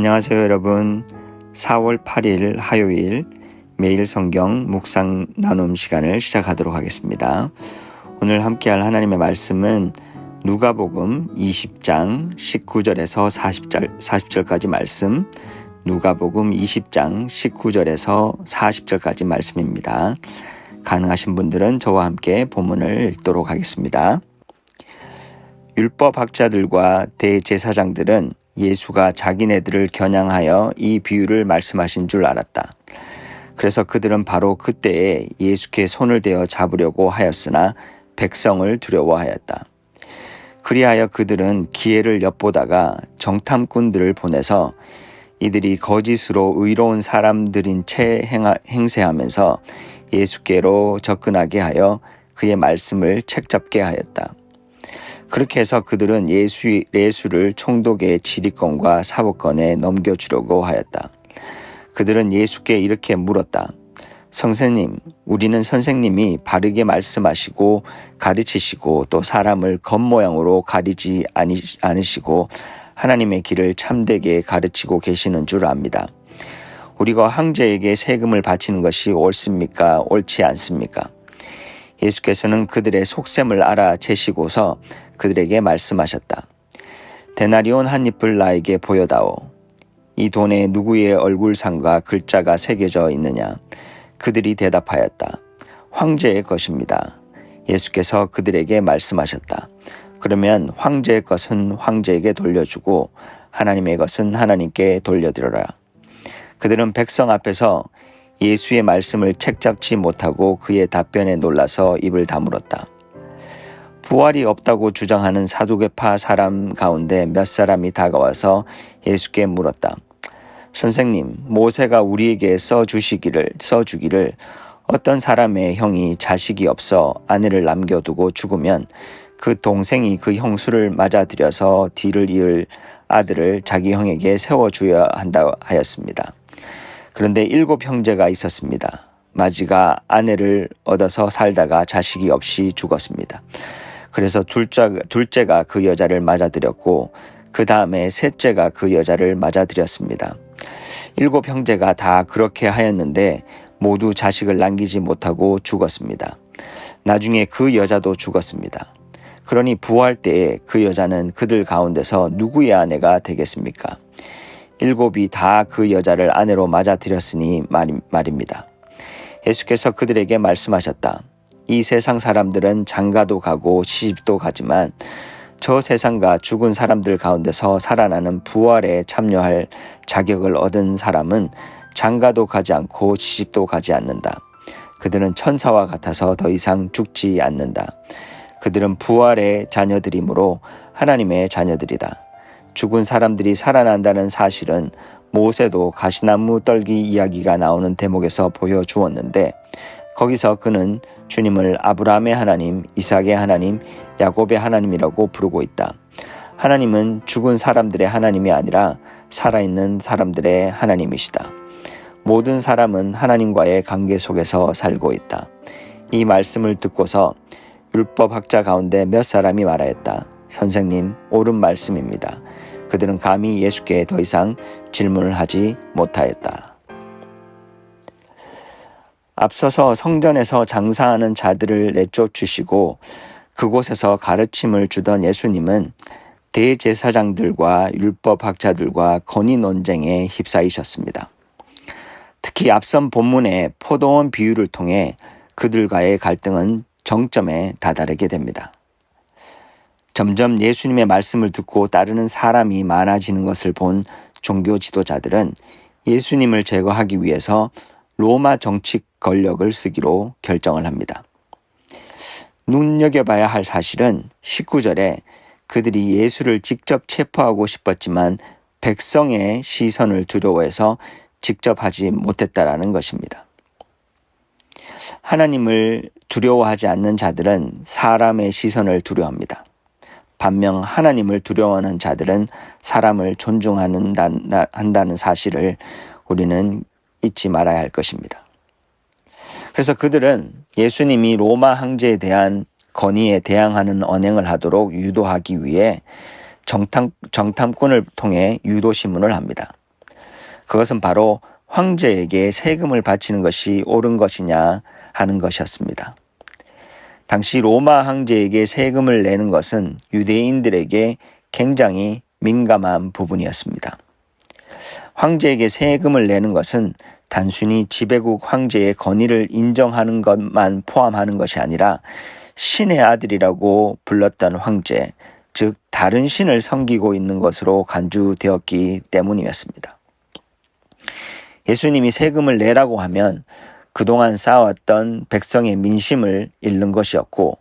안녕하세요 여러분. 4월 8일 화요일 매일 성경 묵상 나눔 시간을 시작하도록 하겠습니다. 오늘 함께할 하나님의 말씀은 누가복음 20장 19절에서 40절까지 말씀, 누가복음 20장 19절에서 40절까지 말씀입니다. 가능하신 분들은 저와 함께 본문을 읽도록 하겠습니다. 율법학자들과 대제사장들은 예수가 자기네들을 겨냥하여 이 비유를 말씀하신 줄 알았다. 그래서 그들은 바로 그때에 예수께 손을 대어 잡으려고 하였으나 백성을 두려워하였다. 그리하여 그들은 기회를 엿보다가 정탐꾼들을 보내서 이들이 거짓으로 의로운 사람들인 채 행세하면서 예수께로 접근하게 하여 그의 말씀을 책잡게 하였다. 그렇게 해서 그들은 예수를 총독의 지휘권과 사법권에 넘겨주려고 하였다. 그들은 예수께 이렇게 물었다. 선생님, 우리는 선생님이 바르게 말씀하시고 가르치시고 또 사람을 겉모양으로 가리지 않으시고 하나님의 길을 참되게 가르치고 계시는 줄 압니다. 우리가 황제에게 세금을 바치는 것이 옳습니까? 옳지 않습니까? 예수께서는 그들의 속셈을 알아채시고서 그들에게 말씀하셨다. 데나리온 한 잎을 나에게 보여다오. 이 돈에 누구의 얼굴상과 글자가 새겨져 있느냐? 그들이 대답하였다. 황제의 것입니다. 예수께서 그들에게 말씀하셨다. 그러면 황제의 것은 황제에게 돌려주고 하나님의 것은 하나님께 돌려드려라. 그들은 백성 앞에서 예수의 말씀을 책잡지 못하고 그의 답변에 놀라서 입을 다물었다. 부활이 없다고 주장하는 사두개파 사람 가운데 몇 사람이 다가와서 예수께 물었다. 선생님, 모세가 우리에게 써주기를 어떤 사람의 형이 자식이 없어 아내를 남겨두고 죽으면 그 동생이 그 형수를 맞아들여서 뒤를 이을 아들을 자기 형에게 세워줘야 한다 하였습니다. 그런데 7 형제가 있었습니다. 마지가 아내를 얻어서 살다가 자식이 없이 죽었습니다. 그래서 둘째가 그 여자를 맞아들였고 그 다음에 셋째가 그 여자를 맞아들였습니다. 7 형제가 다 그렇게 하였는데 모두 자식을 남기지 못하고 죽었습니다. 나중에 그 여자도 죽었습니다. 그러니 부활 때에 그 여자는 그들 가운데서 누구의 아내가 되겠습니까? 7이 다 그 여자를 아내로 맞아들였으니 말입니다. 예수께서 그들에게 말씀하셨다. 이 세상 사람들은 장가도 가고 시집도 가지만 저 세상과 죽은 사람들 가운데서 살아나는 부활에 참여할 자격을 얻은 사람은 장가도 가지 않고 시집도 가지 않는다. 그들은 천사와 같아서 더 이상 죽지 않는다. 그들은 부활의 자녀들이므로 하나님의 자녀들이다. 죽은 사람들이 살아난다는 사실은 모세도 가시나무 떨기 이야기가 나오는 대목에서 보여주었는데 거기서 그는 주님을 아브라함의 하나님, 이삭의 하나님, 야곱의 하나님이라고 부르고 있다. 하나님은 죽은 사람들의 하나님이 아니라 살아있는 사람들의 하나님이시다. 모든 사람은 하나님과의 관계 속에서 살고 있다. 이 말씀을 듣고서 율법학자 가운데 몇 사람이 말하였다. 선생님, 옳은 말씀입니다. 그들은 감히 예수께 더 이상 질문을 하지 못하였다. 앞서서 성전에서 장사하는 자들을 내쫓으시고 그곳에서 가르침을 주던 예수님은 대제사장들과 율법학자들과 건의 논쟁에 휩싸이셨습니다. 특히 앞선 본문의 포도원 비유를 통해 그들과의 갈등은 정점에 다다르게 됩니다. 점점 예수님의 말씀을 듣고 따르는 사람이 많아지는 것을 본 종교 지도자들은 예수님을 제거하기 위해서 로마 정치 권력을 쓰기로 결정을 합니다. 눈여겨봐야 할 사실은 19절에 그들이 예수를 직접 체포하고 싶었지만 백성의 시선을 두려워해서 직접 하지 못했다라는 것입니다. 하나님을 두려워하지 않는 자들은 사람의 시선을 두려워합니다. 반면 하나님을 두려워하는 자들은 사람을 존중한다는 사실을 우리는 잊지 말아야 할 것입니다. 그래서 그들은 예수님이 로마 황제에 대한 건의에 대항하는 언행을 하도록 유도하기 위해 정탐꾼을 통해 유도 신문을 합니다. 그것은 바로 황제에게 세금을 바치는 것이 옳은 것이냐 하는 것이었습니다. 당시 로마 황제에게 세금을 내는 것은 유대인들에게 굉장히 민감한 부분이었습니다. 황제에게 세금을 내는 것은 단순히 지배국 황제의 권위를 인정하는 것만 포함하는 것이 아니라 신의 아들이라고 불렀던 황제, 즉 다른 신을 섬기고 있는 것으로 간주되었기 때문이었습니다. 예수님이 세금을 내라고 하면 그동안 쌓아왔던 백성의 민심을 잃는 것이었고,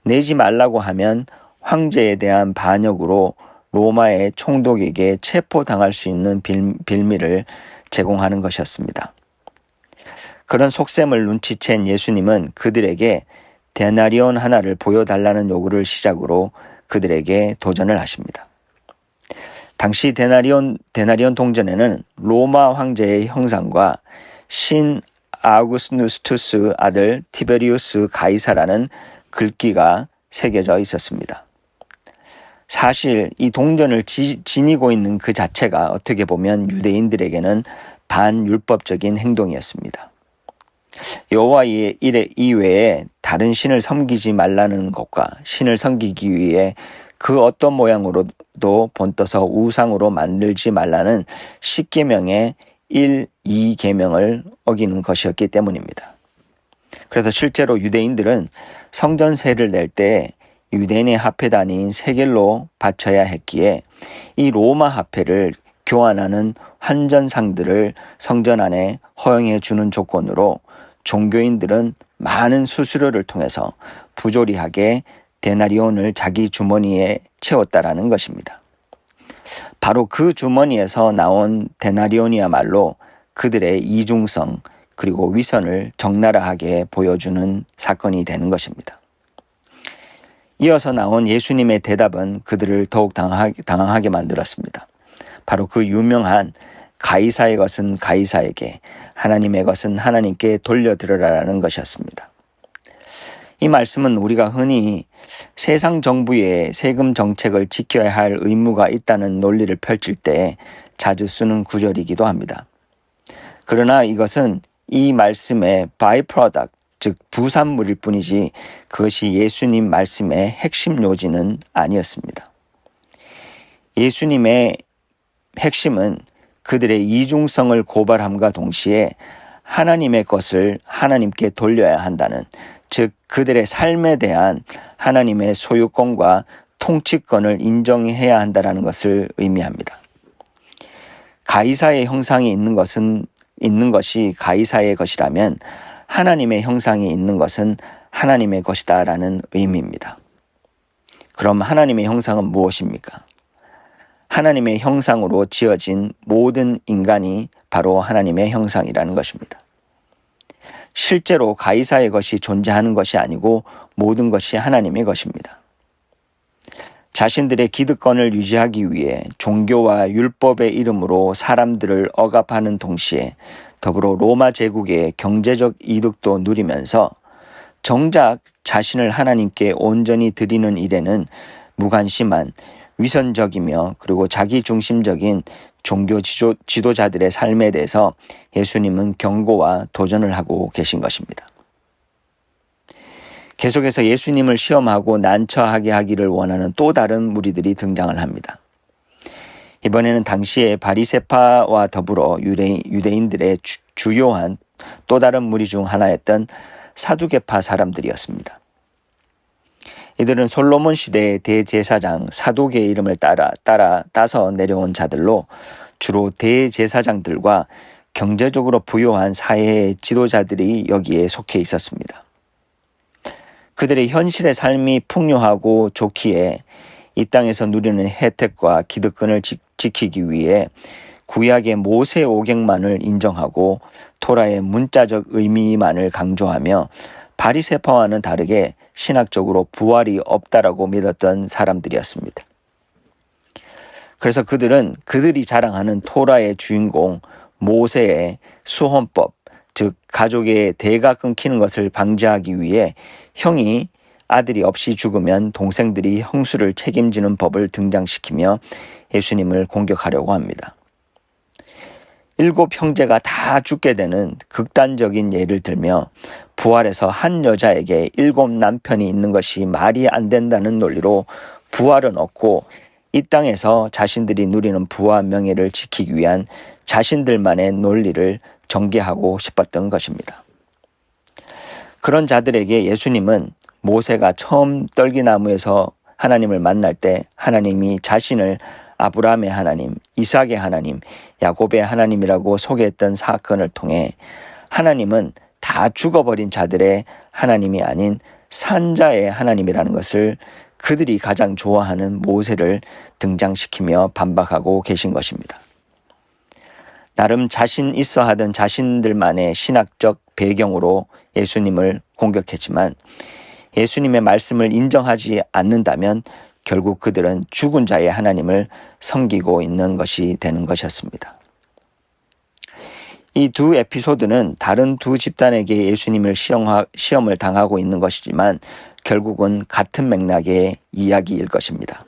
내지 말라고 하면 황제에 대한 반역으로 로마의 총독에게 체포당할 수 있는 빌미를 제공하는 것이었습니다. 그런 속셈을 눈치챈 예수님은 그들에게 데나리온 하나를 보여달라는 요구를 시작으로 그들에게 도전을 하십니다. 당시 데나리온 동전에는 로마 황제의 형상과 신 아우구스투스 아들 티베리우스 가이사라는 글귀가 새겨져 있었습니다. 사실 이 동전을 지니고 있는 그 자체가 어떻게 보면 유대인들에게는 반율법적인 행동이었습니다. 여호와 이외에 다른 신을 섬기지 말라는 것과 신을 섬기기 위해 그 어떤 모양으로도 본떠서 우상으로 만들지 말라는 10계명의 1, 2계명을 어기는 것이었기 때문입니다. 그래서 실제로 유대인들은 성전세를 낼 때 유대인의 화폐 단위인 세겔로 바쳐야 했기에 이 로마 화폐를 교환하는 환전상들을 성전 안에 허용해 주는 조건으로 종교인들은 많은 수수료를 통해서 부조리하게 데나리온을 자기 주머니에 채웠다라는 것입니다. 바로 그 주머니에서 나온 데나리온이야말로 그들의 이중성 그리고 위선을 적나라하게 보여주는 사건이 되는 것입니다. 이어서 나온 예수님의 대답은 그들을 더욱 당황하게 만들었습니다. 바로 그 유명한 가이사의 것은 가이사에게, 하나님의 것은 하나님께 돌려드리라라는 것이었습니다. 이 말씀은 우리가 흔히 세상 정부의 세금 정책을 지켜야 할 의무가 있다는 논리를 펼칠 때 자주 쓰는 구절이기도 합니다. 그러나 이것은 이 말씀의 byproduct, 즉 부산물일 뿐이지 그것이 예수님 말씀의 핵심 요지는 아니었습니다. 예수님의 핵심은 그들의 이중성을 고발함과 동시에 하나님의 것을 하나님께 돌려야 한다는, 즉 그들의 삶에 대한 하나님의 소유권과 통치권을 인정해야 한다는 것을 의미합니다. 가이사의 형상이 있는 것이 가이사의 것이라면 하나님의 형상이 있는 것은 하나님의 것이다라는 의미입니다. 그럼 하나님의 형상은 무엇입니까? 하나님의 형상으로 지어진 모든 인간이 바로 하나님의 형상이라는 것입니다. 실제로 가이사의 것이 존재하는 것이 아니고 모든 것이 하나님의 것입니다. 자신들의 기득권을 유지하기 위해 종교와 율법의 이름으로 사람들을 억압하는 동시에 더불어 로마 제국의 경제적 이득도 누리면서 정작 자신을 하나님께 온전히 드리는 일에는 무관심한 위선적이며 그리고 자기중심적인 종교 지도자들의 삶에 대해서 예수님은 경고와 도전을 하고 계신 것입니다. 계속해서 예수님을 시험하고 난처하게 하기를 원하는 또 다른 무리들이 등장을 합니다. 이번에는 당시의 바리새파와 더불어 유대인들의 주요한 또 다른 무리 중 하나였던 사두개파 사람들이었습니다. 이들은 솔로몬 시대의 대제사장 사독의 이름을 따서 내려온 자들로 주로 대제사장들과 경제적으로 부유한 사회의 지도자들이 여기에 속해 있었습니다. 그들의 현실의 삶이 풍요하고 좋기에 이 땅에서 누리는 혜택과 기득권을 지키기 위해 구약의 모세 오경만을 인정하고 토라의 문자적 의미만을 강조하며 바리새파와는 다르게 신학적으로 부활이 없다라고 믿었던 사람들이었습니다. 그래서 그들은 그들이 자랑하는 토라의 주인공 모세의 수혼법, 즉 가족의 대가 끊기는 것을 방지하기 위해 형이 아들이 없이 죽으면 동생들이 형수를 책임지는 법을 등장시키며 예수님을 공격하려고 합니다. 7 형제가 다 죽게 되는 극단적인 예를 들며 부활해서 한 여자에게 7 남편이 있는 것이 말이 안 된다는 논리로 부활은 없고 이 땅에서 자신들이 누리는 부와 명예를 지키기 위한 자신들만의 논리를 전개하고 싶었던 것입니다. 그런 자들에게 예수님은 모세가 처음 떨기나무에서 하나님을 만날 때 하나님이 자신을 아브라함의 하나님, 이삭의 하나님, 야곱의 하나님이라고 소개했던 사건을 통해 하나님은 다 죽어버린 자들의 하나님이 아닌 산자의 하나님이라는 것을 그들이 가장 좋아하는 모세를 등장시키며 반박하고 계신 것입니다. 나름 자신 있어 하던 자신들만의 신학적 배경으로 예수님을 공격했지만 예수님의 말씀을 인정하지 않는다면 결국 그들은 죽은 자의 하나님을 섬기고 있는 것이 되는 것이었습니다. 이 두 에피소드는 다른 두 집단에게 예수님을 시험을 당하고 있는 것이지만 결국은 같은 맥락의 이야기일 것입니다.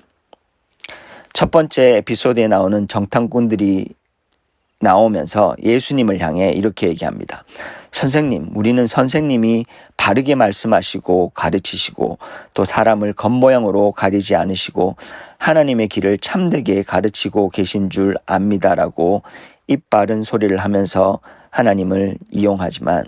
첫 번째 에피소드에 나오는 정탐꾼들이 나오면서 예수님을 향해 이렇게 얘기합니다. 선생님, 우리는 선생님이 바르게 말씀하시고 가르치시고 또 사람을 겉모양으로 가리지 않으시고 하나님의 길을 참되게 가르치고 계신 줄 압니다라고 입 바른 소리를 하면서 하나님을 이용하지만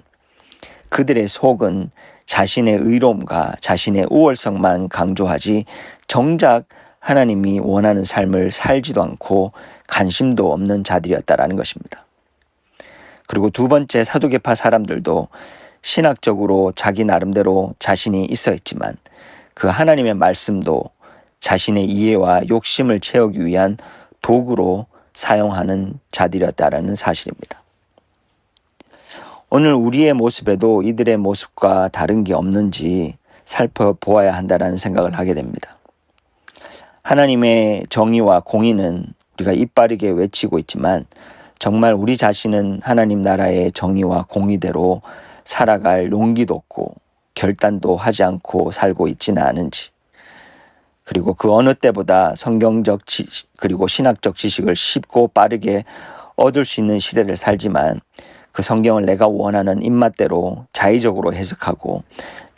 그들의 속은 자신의 의로움과 자신의 우월성만 강조하지 정작 하나님이 원하는 삶을 살지도 않고 관심도 없는 자들이었다라는 것입니다. 그리고 두 번째 사두개파 사람들도 신학적으로 자기 나름대로 자신이 있어 있지만 그 하나님의 말씀도 자신의 이해와 욕심을 채우기 위한 도구로 사용하는 자들이었다라는 사실입니다. 오늘 우리의 모습에도 이들의 모습과 다른 게 없는지 살펴보아야 한다는 생각을 하게 됩니다. 하나님의 정의와 공의는 우리가 이빠르게 외치고 있지만 정말 우리 자신은 하나님 나라의 정의와 공의대로 살아갈 용기도 없고 결단도 하지 않고 살고 있지는 않은지, 그리고 그 어느 때보다 성경적 그리고 신학적 지식을 쉽고 빠르게 얻을 수 있는 시대를 살지만 그 성경을 내가 원하는 입맛대로 자의적으로 해석하고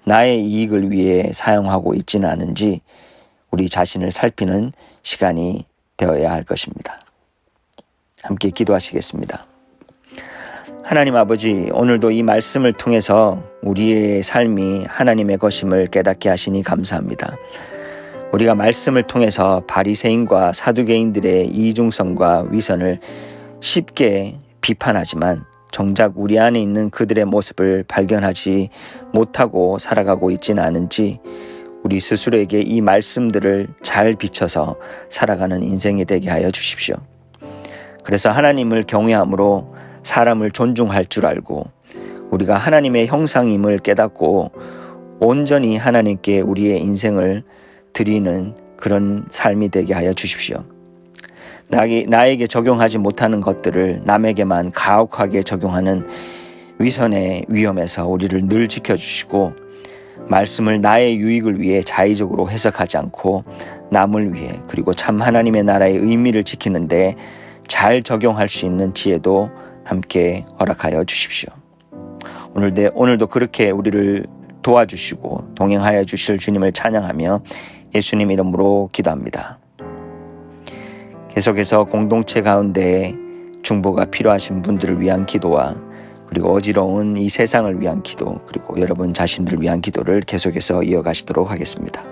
나의 이익을 위해 사용하고 있지는 않은지 우리 자신을 살피는 시간이 되어야 할 것입니다. 함께 기도하시겠습니다. 하나님 아버지, 오늘도 이 말씀을 통해서 우리의 삶이 하나님의 것임을 깨닫게 하시니 감사합니다. 우리가 말씀을 통해서 바리새인과 사두개인들의 이중성과 위선을 쉽게 비판하지만 정작 우리 안에 있는 그들의 모습을 발견하지 못하고 살아가고 있지는 않은지 우리 스스로에게 이 말씀들을 잘 비춰서 살아가는 인생이 되게 하여 주십시오. 그래서 하나님을 경외함으로 사람을 존중할 줄 알고 우리가 하나님의 형상임을 깨닫고 온전히 하나님께 우리의 인생을 드리는 그런 삶이 되게 하여 주십시오. 나에게 적용하지 못하는 것들을 남에게만 가혹하게 적용하는 위선의 위험에서 우리를 늘 지켜주시고 말씀을 나의 유익을 위해 자의적으로 해석하지 않고 남을 위해 그리고 참 하나님의 나라의 의미를 지키는데 잘 적용할 수 있는 지혜도 함께 허락하여 주십시오. 오늘도 그렇게 우리를 도와주시고 동행하여 주실 주님을 찬양하며 예수님 이름으로 기도합니다. 계속해서 공동체 가운데 중보가 필요하신 분들을 위한 기도와 그리고 어지러운 이 세상을 위한 기도, 그리고 여러분 자신들을 위한 기도를 계속해서 이어가시도록 하겠습니다.